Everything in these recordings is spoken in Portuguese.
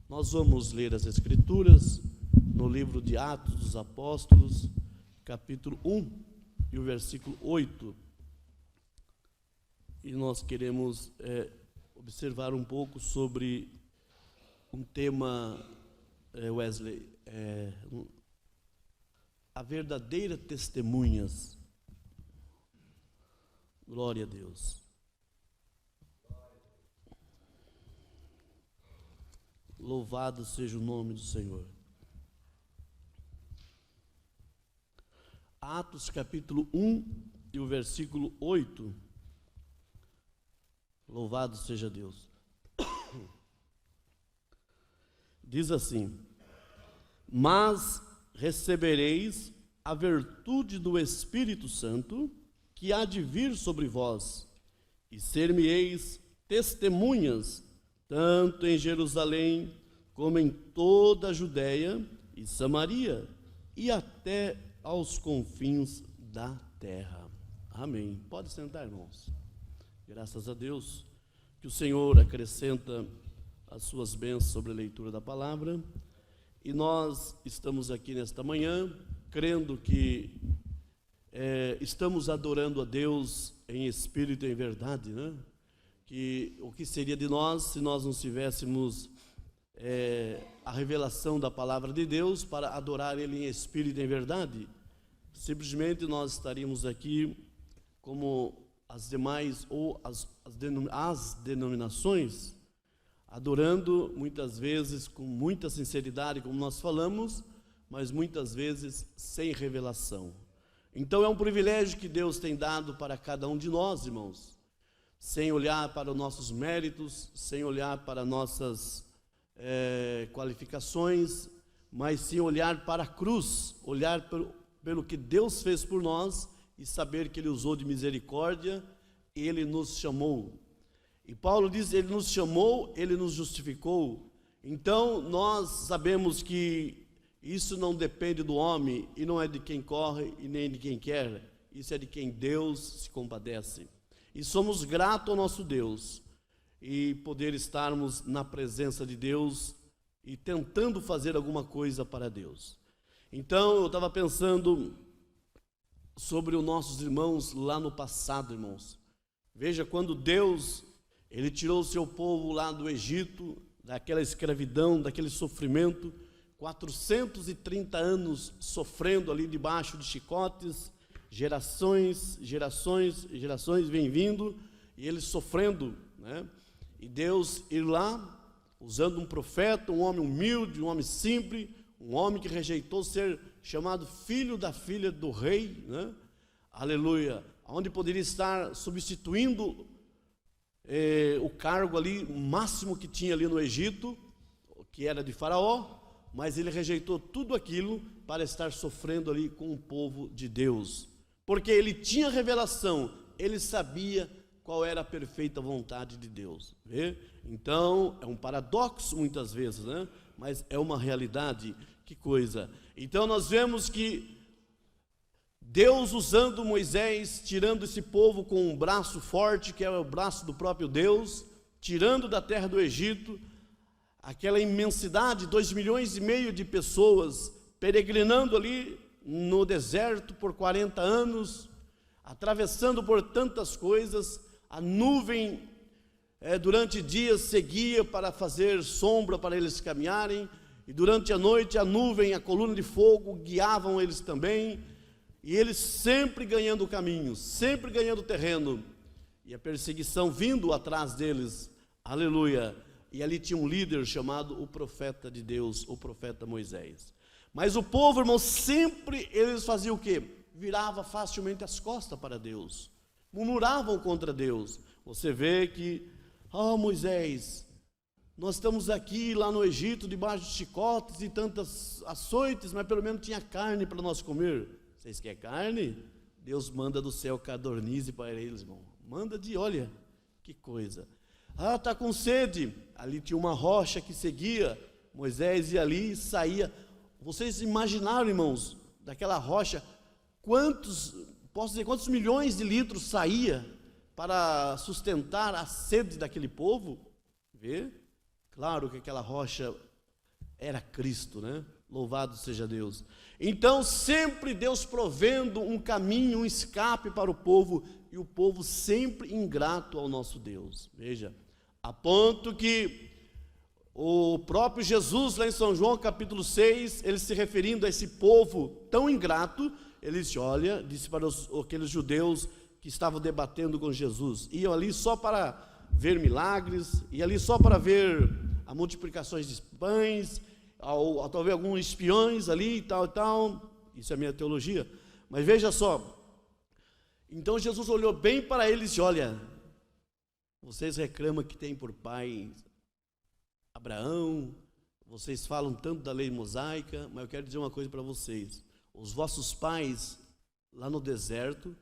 Nós vamos ler as Escrituras no livro de Atos dos Apóstolos, capítulo 1 e o versículo 8. E nós queremos observar um pouco sobre um tema, Wesley, a verdadeira testemunhas. Glória a Deus. Louvado seja o nome do Senhor. Atos capítulo 1 e o versículo 8. Louvado seja Deus. Diz assim: mas recebereis a virtude do Espírito Santo, que há de vir sobre vós, e ser-me-eis testemunhas, tanto em Jerusalém, como em toda a Judéia e Samaria, e até aos confins da terra. Amém. Pode sentar, irmãos. Graças a Deus, que o Senhor acrescenta as suas bênçãos sobre a leitura da palavra, e nós estamos aqui nesta manhã, crendo que estamos adorando a Deus em espírito e em verdade, né? Que o que seria de nós se nós não tivéssemos a revelação da palavra de Deus para adorar Ele em espírito e em verdade? Simplesmente nós estaríamos aqui como as demais ou as denominações, adorando muitas vezes com muita sinceridade, como nós falamos, mas muitas vezes sem revelação. Então é um privilégio que Deus tem dado para cada um de nós, irmãos, sem olhar para os nossos méritos, sem olhar para nossas qualificações, mas sim olhar para a cruz, olhar pelo que Deus fez por nós e saber que Ele usou de misericórdia, Ele nos chamou. E Paulo diz, Ele nos chamou, Ele nos justificou. Então nós sabemos que isso não depende do homem, e não é de quem corre e nem de quem quer, isso é de quem Deus se compadece. E somos gratos ao nosso Deus, e poder estarmos na presença de Deus, e tentando fazer alguma coisa para Deus. Então eu estava pensando sobre os nossos irmãos lá no passado, irmãos. Veja, quando Deus, Ele tirou o seu povo lá do Egito, daquela escravidão, daquele sofrimento, 430 anos sofrendo ali debaixo de chicotes, gerações vem vindo, e eles sofrendo, né? E Deus ir lá, usando um profeta, um homem humilde, um homem simples, um homem que rejeitou ser chamado filho da filha do rei, né? Aleluia, onde poderia estar substituindo o cargo ali, o máximo que tinha ali no Egito, que era de Faraó, mas ele rejeitou tudo aquilo para estar sofrendo ali com o povo de Deus, porque ele tinha revelação, ele sabia qual era a perfeita vontade de Deus. Vê? Então, é um paradoxo muitas vezes, né? Mas é uma realidade. Que coisa. Então nós vemos que Deus usando Moisés, tirando esse povo com um braço forte, que é o braço do próprio Deus, tirando da terra do Egito, aquela imensidade, 2,5 milhões de pessoas, peregrinando ali no deserto por 40 anos, atravessando por tantas coisas, a nuvem durante dias seguia para fazer sombra para eles caminharem, e durante a noite a nuvem, a coluna de fogo guiavam eles também, e eles sempre ganhando o caminho, sempre ganhando terreno, e a perseguição vindo atrás deles, aleluia. E ali tinha um líder chamado o profeta de Deus, o profeta Moisés. Mas o povo, irmão, sempre eles faziam o quê? Virava facilmente as costas para Deus, murmuravam contra Deus. Você vê que, Moisés, nós estamos aqui lá no Egito, debaixo de chicotes e tantas açoites, mas pelo menos tinha carne para nós comer. Vocês querem carne? Deus manda do céu codorniz para eles, irmão. Manda olha, que coisa. Está com sede. Ali tinha uma rocha que seguia. Moisés ia ali e saía. Vocês imaginaram, irmãos, daquela rocha, quantos milhões de litros saía para sustentar a sede daquele povo? Vê? Claro que aquela rocha era Cristo, né? Louvado seja Deus. Então, sempre Deus provendo um caminho, um escape para o povo, e o povo sempre ingrato ao nosso Deus. Veja, a ponto que o próprio Jesus, lá em São João, capítulo 6, ele se referindo a esse povo tão ingrato, ele disse, olha, disse para aqueles judeus que estavam debatendo com Jesus, iam ali só para ver milagres, iam ali só para ver as multiplicações de pães, ou talvez alguns espiões ali e tal, isso é a minha teologia, mas veja só, então Jesus olhou bem para eles e disse, olha, vocês reclamam que tem por pai Abraão, vocês falam tanto da lei mosaica, mas eu quero dizer uma coisa para vocês, os vossos pais, lá no deserto,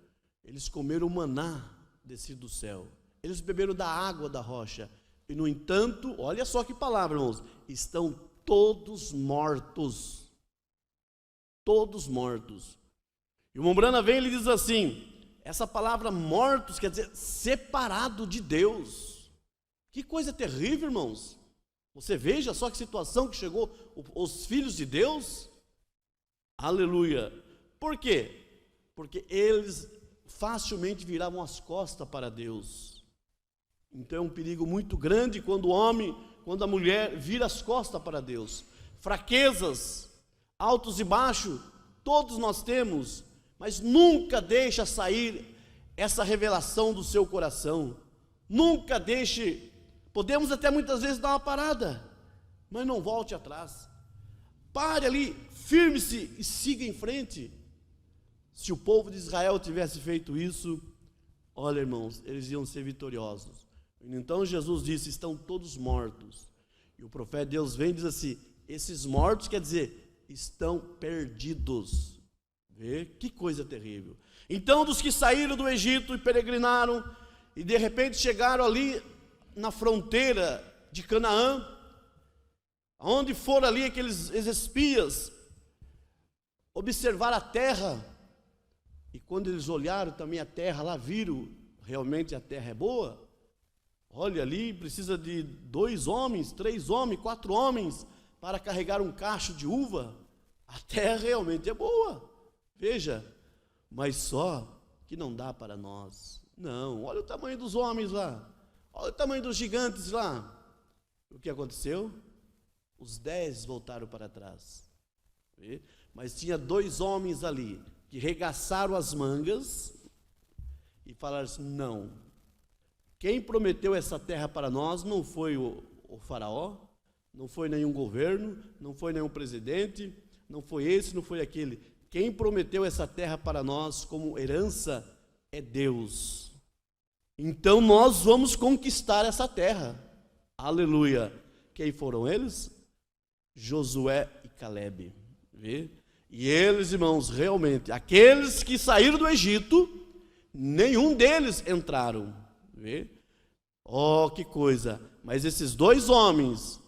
eles comeram maná descido do céu, eles beberam da água da rocha, e no entanto, olha só que palavra, irmãos, estão todos mortos, e o Mombrana vem e ele diz assim, essa palavra mortos quer dizer separado de Deus, que coisa terrível, irmãos, você veja só que situação que chegou os filhos de Deus, aleluia, por quê? Porque eles facilmente viravam as costas para Deus, então é um perigo muito grande quando o homem, quando a mulher vira as costas para Deus, fraquezas, altos e baixos, todos nós temos, mas nunca deixa sair essa revelação do seu coração, nunca deixe, podemos até muitas vezes dar uma parada, mas não volte atrás, pare ali, firme-se e siga em frente. Se o povo de Israel tivesse feito isso, olha irmãos, eles iam ser vitoriosos. Então Jesus disse, estão todos mortos, e o profeta de Deus vem e diz assim, esses mortos quer dizer, estão perdidos, vê? Que coisa terrível. Então dos que saíram do Egito e peregrinaram, e de repente chegaram ali na fronteira de Canaã, onde foram ali aqueles espias, observar a terra, e quando eles olharam também a terra lá, viram, realmente a terra é boa, olha ali, precisa de 2 homens, 3 homens, 4 homens, para carregar um cacho de uva, a terra realmente é boa, veja, mas só que não dá para nós, não, olha o tamanho dos homens lá, olha o tamanho dos gigantes lá, o que aconteceu? Os 10 voltaram para trás, mas tinha 2 homens ali, que regaçaram as mangas, e falaram assim, não, quem prometeu essa terra para nós não foi o faraó, não foi nenhum governo, não foi nenhum presidente, não foi esse, não foi aquele, quem prometeu essa terra para nós como herança é Deus, então nós vamos conquistar essa terra, aleluia. Quem foram eles? Josué e Calebe, vê? E eles, irmãos, realmente, aqueles que saíram do Egito, nenhum deles entraram, vê? Oh, que coisa, mas esses 2 homens,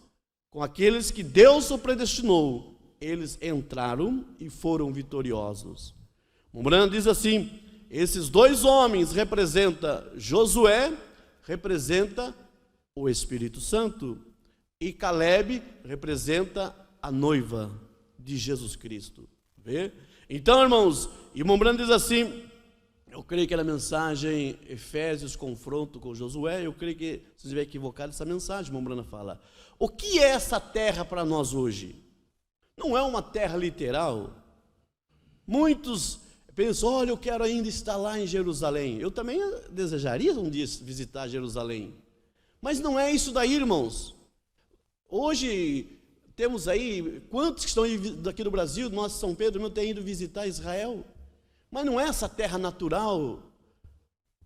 com aqueles que Deus o predestinou, eles entraram e foram vitoriosos. Mombrana diz assim, esses 2 homens representam Josué, representa o Espírito Santo, e Calebe representa a noiva de Jesus Cristo, vê? Então, irmãos, e Mombrana diz assim, eu creio que era a mensagem Efésios, confronto com Josué, eu creio que, se estiver equivocado, essa mensagem, Mombrana fala, o que é essa terra para nós hoje? Não é uma terra literal, muitos pensam, olha, eu quero ainda estar lá em Jerusalém, eu também desejaria um dia visitar Jerusalém, mas não é isso daí, irmãos, hoje temos aí, quantos que estão daqui do Brasil, nosso São Pedro, não tem ido visitar Israel, mas não é essa terra natural,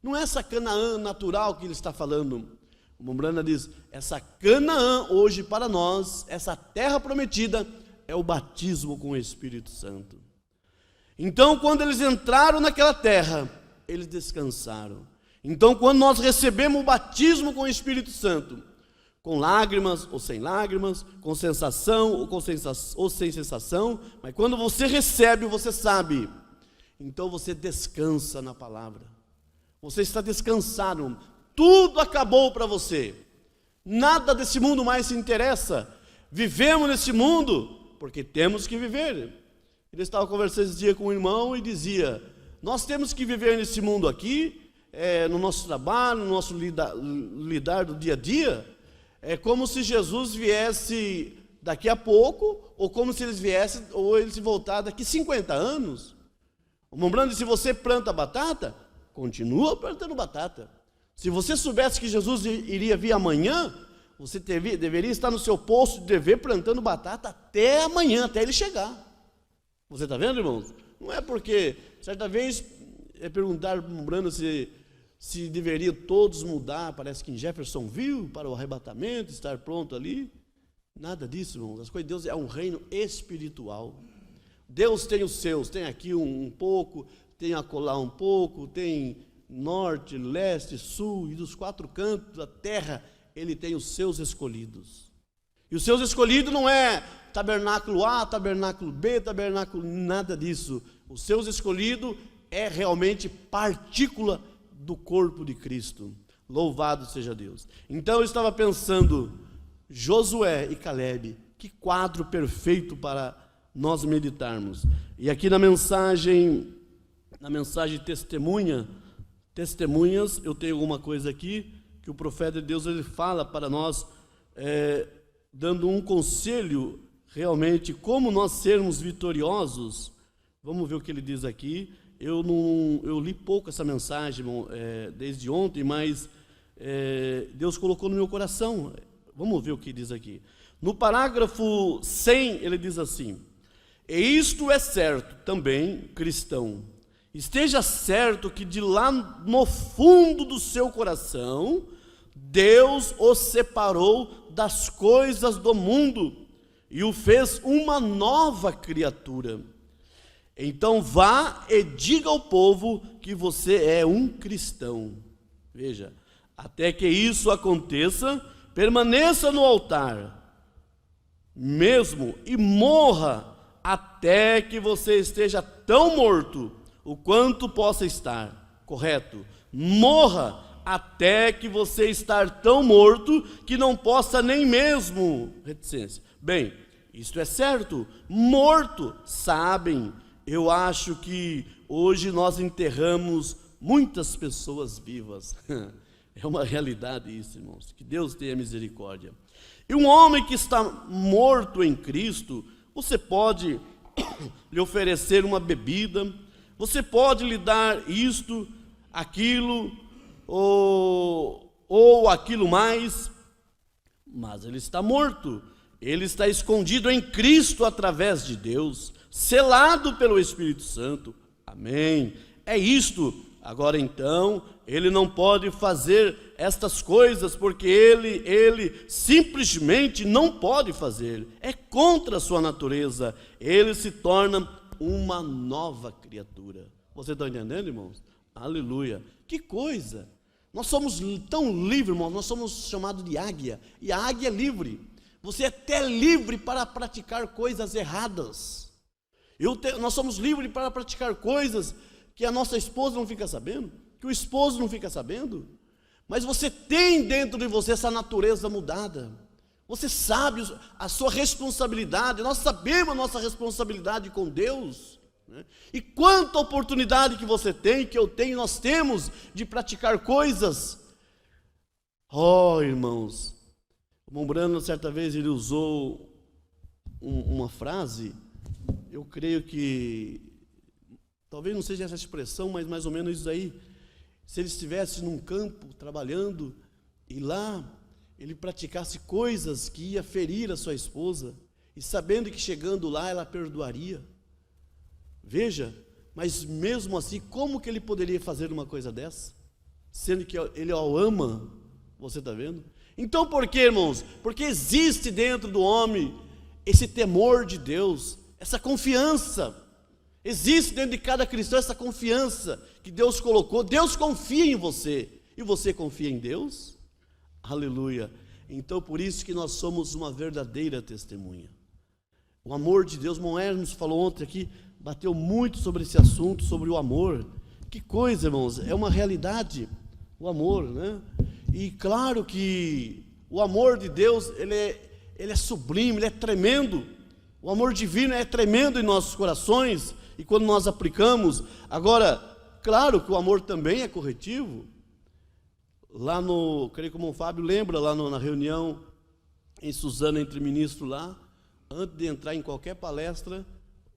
não é essa Canaã natural que ele está falando, o Mombrana diz, essa Canaã hoje para nós, essa terra prometida, é o batismo com o Espírito Santo. Então, quando eles entraram naquela terra, eles descansaram. Então, quando nós recebemos o batismo com o Espírito Santo, com lágrimas ou sem lágrimas, com sensação ou sem sensação, mas quando você recebe, você sabe, então você descansa na palavra, você está descansado, tudo acabou para você, nada desse mundo mais se interessa, Vivemos nesse mundo porque temos que viver. Ele estava conversando esse dia com um irmão e dizia: nós temos que viver nesse mundo aqui, no nosso trabalho, no nosso lidar do dia a dia. É como se Jesus viesse daqui a pouco, ou como se ele se voltar daqui 50 anos. Lembrando, se você planta batata, continua plantando batata. Se você soubesse que Jesus iria vir amanhã, você deveria estar no seu posto de dever plantando batata até amanhã, até ele chegar. Você está vendo, irmãos? Não é porque, certa vez, perguntaram para o Brando se deveriam todos mudar, parece que em Jeffersonville, para o arrebatamento, estar pronto ali. Nada disso, irmãos. As coisas de Deus é um reino espiritual. Deus tem os seus, tem aqui um pouco, tem acolá um pouco, tem norte, leste, sul, e dos 4 cantos da terra, ele tem os seus escolhidos. E os seus escolhidos não é tabernáculo A, tabernáculo B, tabernáculo, nada disso. Os seus escolhidos é realmente partícula do corpo de Cristo. Louvado seja Deus. Então eu estava pensando, Josué e Calebe, que quadro perfeito para nós meditarmos. E aqui na mensagem testemunhas, eu tenho alguma coisa aqui que o profeta de Deus ele fala para nós, dando um conselho realmente como nós sermos vitoriosos. Vamos ver o que ele diz aqui. Eu li pouco essa mensagem desde ontem, mas Deus colocou no meu coração. Vamos ver o que diz aqui. No parágrafo 100, ele diz assim: e isto é certo também, cristão, esteja certo que de lá no fundo do seu coração, Deus o separou das coisas do mundo e o fez uma nova criatura. Então vá e diga ao povo que você é um cristão. Veja, até que isso aconteça, permaneça no altar mesmo e morra até que você esteja tão morto o quanto possa estar. Correto? Morra até que você estar tão morto que não possa nem mesmo reticência. Bem, isto é certo, morto, sabem. Eu acho que hoje nós enterramos muitas pessoas vivas. É uma realidade isso, irmãos. Que Deus tenha misericórdia. E um homem que está morto em Cristo, você pode lhe oferecer uma bebida, você pode lhe dar isto, aquilo, ou aquilo mais, mas ele está morto. Ele está escondido em Cristo através de Deus, selado pelo Espírito Santo. Amém. É isto. Agora então, ele não pode fazer estas coisas porque ele simplesmente não pode fazer. É contra a sua natureza. Ele se torna uma nova criatura. Você está entendendo, irmãos? Aleluia. Que coisa! Nós somos tão livres, irmãos. Nós somos chamados de águia. E a águia é livre. Você é até livre para praticar coisas erradas. Nós somos livres para praticar coisas que a nossa esposa não fica sabendo, que o esposo não fica sabendo, mas você tem dentro de você essa natureza mudada. Você sabe a sua responsabilidade, nós sabemos a nossa responsabilidade com Deus, né? E quanta oportunidade que você tem, que eu tenho, nós temos de praticar coisas. Oh, irmãos, o Mombrano, certa vez, ele usou uma frase, eu creio que, talvez não seja essa expressão, mas mais ou menos isso aí. Se ele estivesse num campo trabalhando e lá ele praticasse coisas que ia ferir a sua esposa, e sabendo que chegando lá ela perdoaria. Veja, mas mesmo assim, como que ele poderia fazer uma coisa dessa? Sendo que ele o ama, você está vendo? Então por quê, irmãos? Porque existe dentro do homem esse temor de Deus, essa confiança. Existe dentro de cada cristão essa confiança que Deus colocou. Deus confia em você. E você confia em Deus? Aleluia. Então por isso que nós somos uma verdadeira testemunha. O amor de Deus, Moé nos falou ontem aqui, bateu muito sobre esse assunto, sobre o amor. Que coisa, irmãos, é uma realidade, o amor, né? E claro que o amor de Deus, ele é sublime, ele é tremendo. O amor divino é tremendo em nossos corações, e quando nós aplicamos. Agora, claro que o amor também é corretivo. Lá creio que o irmão Fábio lembra, lá na reunião em Suzano, entre ministros lá, antes de entrar em qualquer palestra,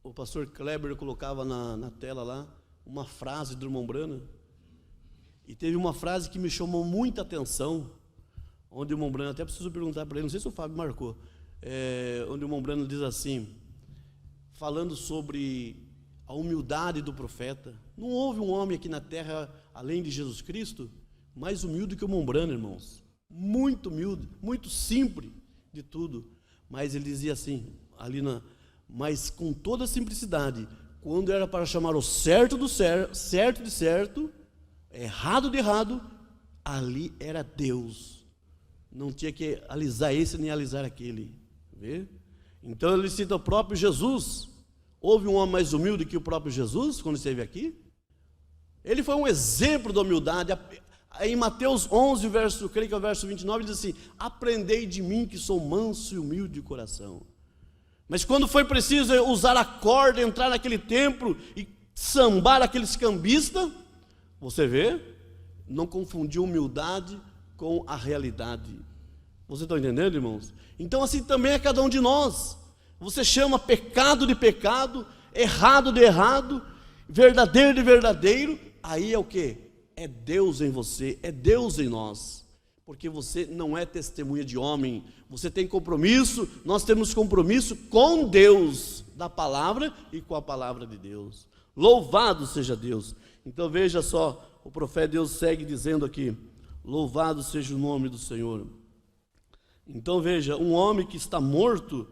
o pastor Kleber colocava na tela lá uma frase do irmão Brana, e teve uma frase que me chamou muita atenção, onde o irmão Brana, até preciso perguntar para ele, não sei se o Fábio marcou, onde o irmão Brana diz assim, falando sobre a humildade do profeta: não houve um homem aqui na terra, além de Jesus Cristo, mais humilde que o irmão Brana, irmãos, muito humilde, muito simples de tudo, mas ele dizia assim, mas com toda a simplicidade, quando era para chamar o certo do certo de certo, errado de errado, ali era Deus, não tinha que alisar esse nem alisar aquele, vê? Então ele cita o próprio Jesus. Houve um homem mais humilde que o próprio Jesus, quando esteve aqui? Ele foi um exemplo de humildade. Em Mateus 11, creio que é o verso 29, ele diz assim: aprendei de mim que sou manso e humilde de coração. Mas quando foi preciso usar a corda, entrar naquele templo e sambar aqueles cambistas, você vê, não confundiu humildade com a realidade. Você está entendendo, irmãos? Então assim também é cada um de nós. Você chama pecado de pecado, errado de errado, verdadeiro de verdadeiro, aí é o quê? É Deus em você, é Deus em nós, porque você não é testemunha de homem, você tem compromisso, nós temos compromisso com Deus, da palavra e com a palavra de Deus. Louvado seja Deus. Então veja só, o profeta Deus segue dizendo aqui: louvado seja o nome do Senhor. Então veja, um homem que está morto,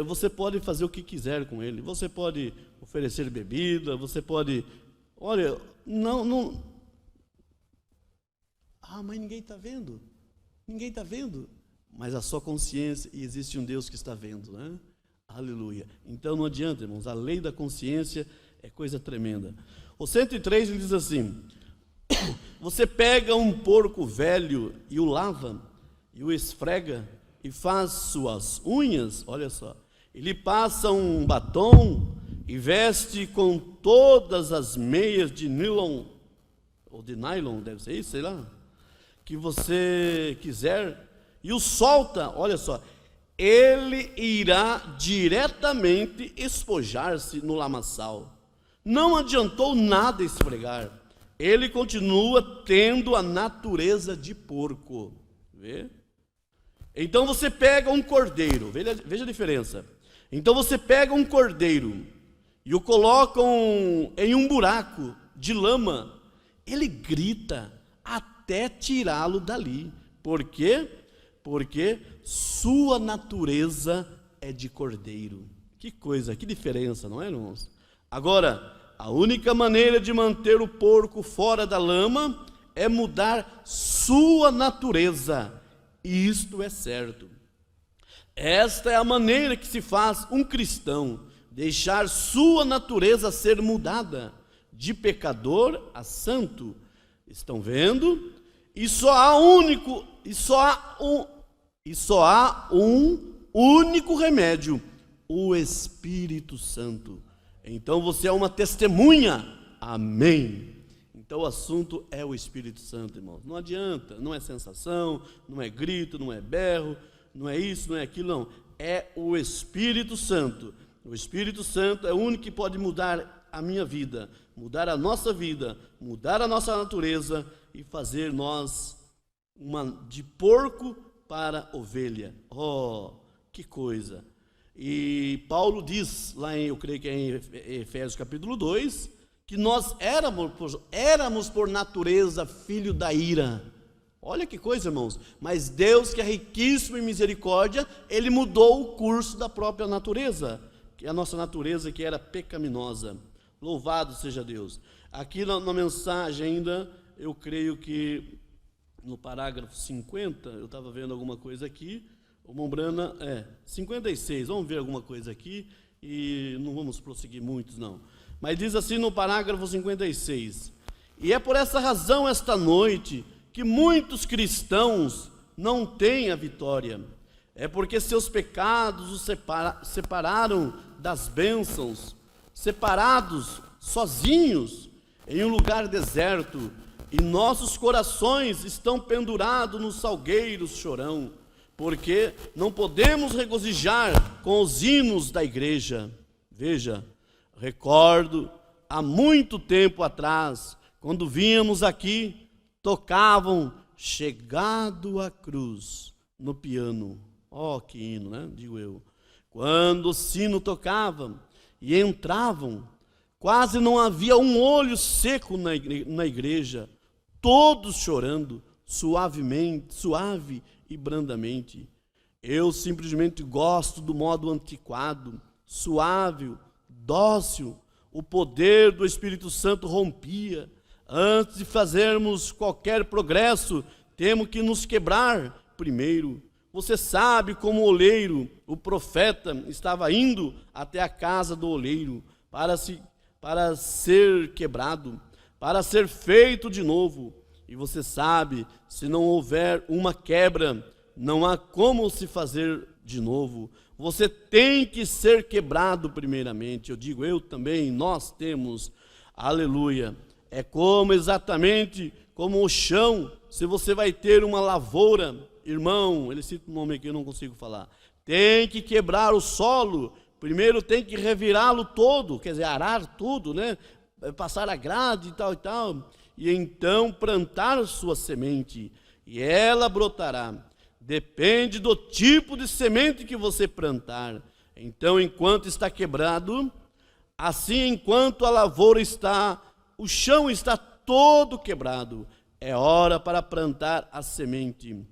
você pode fazer o que quiser com ele, você pode oferecer bebida, você pode, olha, não, mas ninguém está vendo, mas a sua consciência, e existe um Deus que está vendo, né? Aleluia. Então não adianta, irmãos, a lei da consciência é coisa tremenda. O 103 ele diz assim: você pega um porco velho e o lava, e o esfrega, e faz suas unhas, olha só, ele passa um batom, e veste com todas as meias de nylon, ou de nylon, deve ser isso, sei lá, que você quiser, e o solta, olha só, ele irá diretamente espojar-se no lamaçal. Não adiantou nada esfregar, ele continua tendo a natureza de porco. Vê? Então você pega um cordeiro, veja a diferença. Então você pega um cordeiro e o coloca em um buraco de lama, ele grita até tirá-lo dali. Por quê? Porque sua natureza é de cordeiro. Que coisa, que diferença, não é, irmãos? Agora, a única maneira de manter o porco fora da lama é mudar sua natureza. E isto é certo. Esta é a maneira que se faz um cristão, deixar sua natureza ser mudada de pecador a santo. Estão vendo? E só há um único remédio: o Espírito Santo. Então você é uma testemunha. Amém. Então o assunto é o Espírito Santo, irmãos. Não adianta, não é sensação, não é grito, não é berro, não é isso, não é aquilo, não. É o Espírito Santo. O Espírito Santo é o único que pode mudar a minha vida, mudar a nossa vida, mudar a nossa natureza e fazer nós de porco para ovelha. Oh, que coisa! E Paulo diz lá eu creio que é em Efésios capítulo 2, que nós éramos por natureza filho da ira. Olha que coisa, irmãos. Mas Deus, que é riquíssimo em misericórdia, Ele mudou o curso da própria natureza, que é a nossa natureza que era pecaminosa. Louvado seja Deus. Aqui na mensagem ainda, eu creio que no parágrafo 50, eu estava vendo alguma coisa aqui, o Mombrana, 56, vamos ver alguma coisa aqui, e não vamos prosseguir muitos não. Mas diz assim no parágrafo 56, e é por essa razão esta noite que muitos cristãos não têm a vitória. é porque seus pecados os separaram das bênçãos, separados, sozinhos, em um lugar deserto, e nossos corações estão pendurados nos salgueiros chorão, porque não podemos regozijar com os hinos da igreja. Veja, recordo, há muito tempo atrás, quando vínhamos aqui, tocavam Chegado à Cruz no piano. Oh, que hino, né? Digo eu. Quando o sino tocava e entravam, quase não havia um olho seco na igreja, todos chorando, suavemente, suave e brandamente. Eu simplesmente gosto do modo antiquado, suave, dócil. O poder do Espírito Santo rompia. Antes de fazermos qualquer progresso, temos que nos quebrar primeiro. Você sabe como o oleiro, o profeta, estava indo até a casa do oleiro para ser quebrado, para ser feito de novo. E você sabe, se não houver uma quebra, não há como se fazer de novo. Você tem que ser quebrado primeiramente. Eu digo, eu também, nós temos. Aleluia. É como exatamente como o chão, se você vai ter uma lavoura, irmão, ele cita um nome aqui, eu não consigo falar. Tem que quebrar o solo, primeiro tem que revirá-lo todo, quer dizer, arar tudo, né? Passar a grade e tal, e então plantar sua semente, e ela brotará. Depende do tipo de semente que você plantar. Então, enquanto está quebrado, assim enquanto a lavoura está, o chão está todo quebrado, é hora para plantar a semente.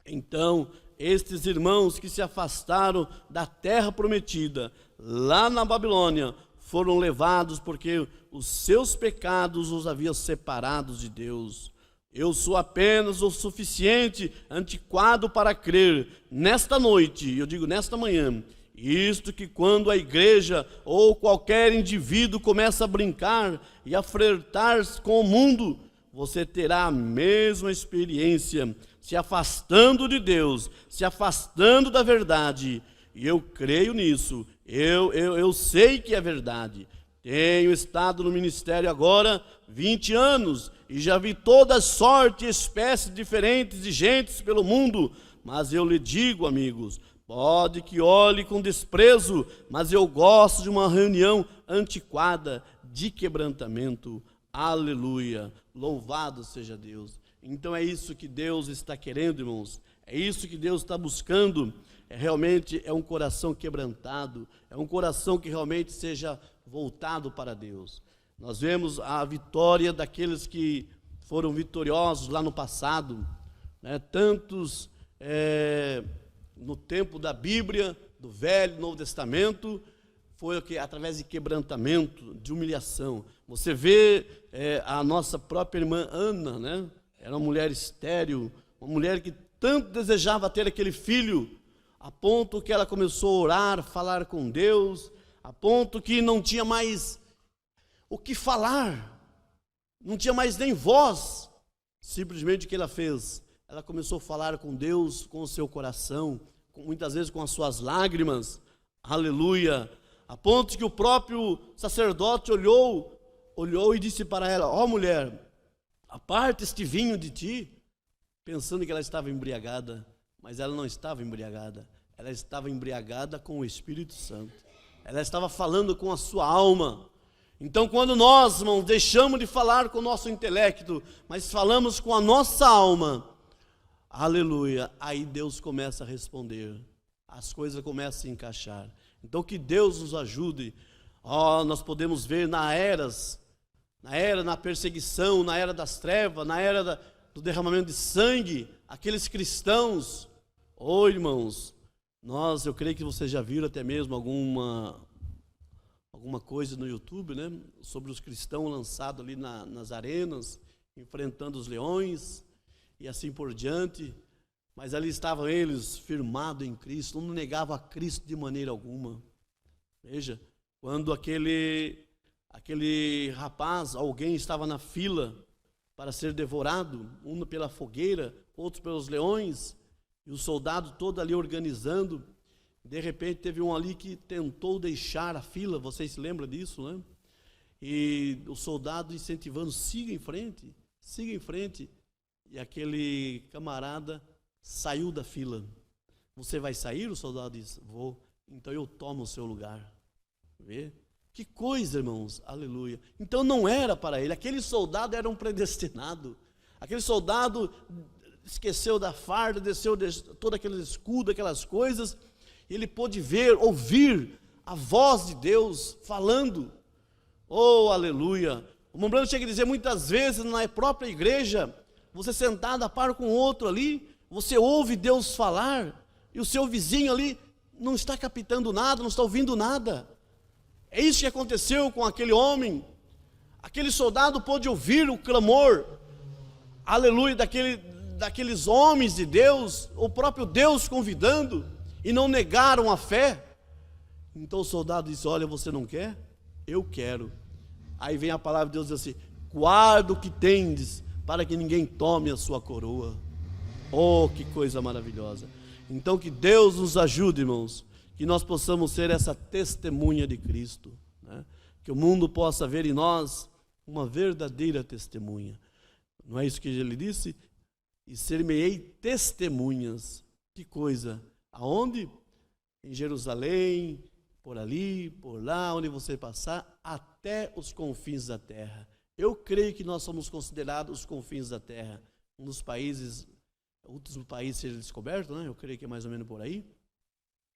Então, estes irmãos que se afastaram da terra prometida, lá na Babilônia, foram levados porque os seus pecados os haviam separados de Deus. Eu sou apenas o suficiente antiquado para crer nesta noite, eu digo nesta manhã, isto que quando a igreja ou qualquer indivíduo começa a brincar e a flertar com o mundo, você terá a mesma experiência, se afastando de Deus, se afastando da verdade. E eu creio nisso, eu sei que é verdade. Tenho estado no ministério agora 20 anos e já vi toda sorte e espécies diferentes de gentes pelo mundo. Mas eu lhe digo, amigos, pode que olhe com desprezo, mas eu gosto de uma reunião antiquada, de quebrantamento. Aleluia, louvado seja Deus. Então é isso que Deus está querendo, irmãos, é isso que Deus está buscando, realmente é um coração quebrantado, é um coração que realmente seja voltado para Deus. Nós vemos a vitória daqueles que foram vitoriosos lá no passado, né? Tantos no tempo da Bíblia, do Velho e Novo Testamento, foi o que através de quebrantamento, de humilhação. Você vê a nossa própria irmã Ana, né? Era uma mulher estéril, uma mulher que tanto desejava ter aquele filho, a ponto que ela começou a orar, falar com Deus, a ponto que não tinha mais o que falar, não tinha mais nem voz. Simplesmente o que ela fez? Ela começou a falar com Deus, com o seu coração, muitas vezes com as suas lágrimas. Aleluia! A ponto que o próprio sacerdote olhou e disse para ela: ó mulher, aparta este vinho de ti, pensando que ela estava embriagada, mas ela não estava embriagada, ela estava embriagada com o Espírito Santo, ela estava falando com a sua alma. Então, quando nós, irmãos, deixamos de falar com o nosso intelecto, mas falamos com a nossa alma, aleluia, aí Deus começa a responder, as coisas começam a se encaixar. Então que Deus nos ajude. Nós podemos ver na perseguição, na era das trevas, na era do derramamento de sangue, aqueles cristãos, irmãos, eu creio que vocês já viram até mesmo alguma coisa no YouTube, né, sobre os cristãos lançados ali nas arenas, enfrentando os leões, e assim por diante. Mas ali estavam eles, firmados em Cristo, não negavam a Cristo de maneira alguma. Veja, quando aquele rapaz, alguém estava na fila para ser devorado, um pela fogueira, outro pelos leões, E o soldado todo ali organizando. De repente teve um ali que tentou deixar a fila, vocês se lembram disso, né? E o soldado incentivando, siga em frente, siga em frente. E aquele camarada saiu da fila. Você vai sair? O soldado disse, vou. Então eu tomo o seu lugar. Vê? Que coisa, irmãos, aleluia. Então não era para ele, aquele soldado era um predestinado. Aquele soldado esqueceu da farda, desceu todo aquele escudo, aquelas coisas. Ele pôde ver, ouvir a voz de Deus falando. Oh, aleluia. O Mombrano chega a dizer, muitas vezes na própria igreja, você sentado a par com outro ali, você ouve Deus falar, e o seu vizinho ali não está captando nada, não está ouvindo nada. É isso que aconteceu com aquele homem. Aquele soldado pôde ouvir o clamor, aleluia, daqueles homens de Deus, o próprio Deus convidando, e não negaram a fé. Então o soldado disse, olha, você não quer? Eu quero. Aí vem a palavra de Deus e diz assim, guarda o que tendes, para que ninguém tome a sua coroa. Oh, que coisa maravilhosa. Então que Deus nos ajude, irmãos, que nós possamos ser essa testemunha de Cristo, né? Que o mundo possa ver em nós uma verdadeira testemunha. Não é isso que ele disse? E ser-me-ei testemunhas. Que coisa. Aonde? Em Jerusalém, por ali, por lá, onde você passar, até os confins da terra. Eu creio que nós somos considerados os confins da terra. Um dos países, último país a ser descoberto, né? Eu creio que é mais ou menos por aí.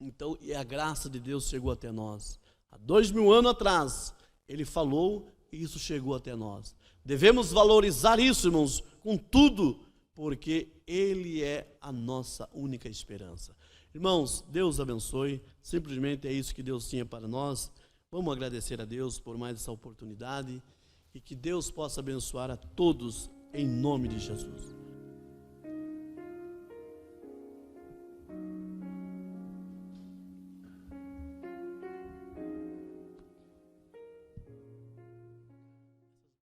Então, e a graça de Deus chegou até nós. Há 2000 anos atrás, Ele falou e isso chegou até nós. Devemos valorizar isso, irmãos, com tudo, porque Ele é a nossa única esperança. Irmãos, Deus abençoe, simplesmente é isso que Deus tinha para nós. Vamos agradecer a Deus por mais essa oportunidade e que Deus possa abençoar a todos em nome de Jesus.